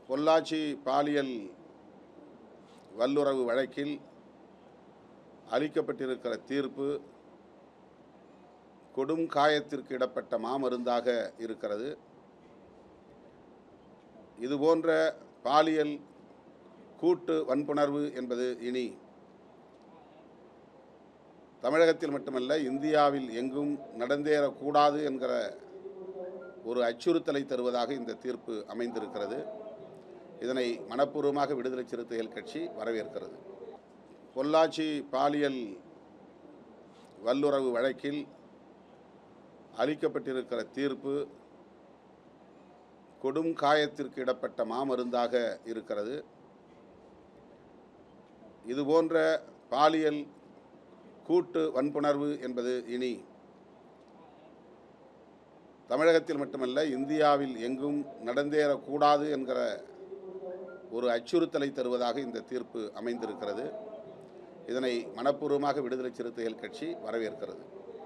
பொள்ளாச்சி பாலியல் வல்லுறவு வழக்கில் அளிக்கப்பட்டிருக்கிற தீர்ப்பு கொடும் காயத்திற்கு இடப்பட்ட மாமருந்தாக இருக்கிறது. இதுபோன்ற பாலியல் கூட்டு வன்புணர்வு என்பது இனி தமிழகத்தில் மட்டுமல்ல இந்தியாவில் எங்கும் நடந்தேறக்கூடாது என்கிற ஒரு அச்சுறுத்தலை தருவதாக இந்த தீர்ப்பு அமைந்திருக்கிறது. இதனை மனப்பூர்வமாக விடுதலை சிறுத்தைகள் கட்சி வரவேற்கிறது. பொள்ளாச்சி பாலியல் வல்லுறவு வழக்கில் அளிக்கப்பட்டிருக்கிற தீர்ப்பு கொடும் காயத்திற்கு இடப்பட்ட மாமருந்தாக இருக்கிறது. இதுபோன்ற பாலியல் கூட்டு வன்புணர்வு என்பது இனி தமிழகத்தில் மட்டுமல்ல இந்தியாவில் எங்கும் நடந்தேறக்கூடாது என்கிற ஒரு அச்சுறுத்தலை தருவதாக இந்த தீர்ப்பு அமைந்திருக்கிறது. இதனை மனப்பூர்வமாக விடுதலை சிறுத்தைகள் கட்சி வரவேற்கிறது.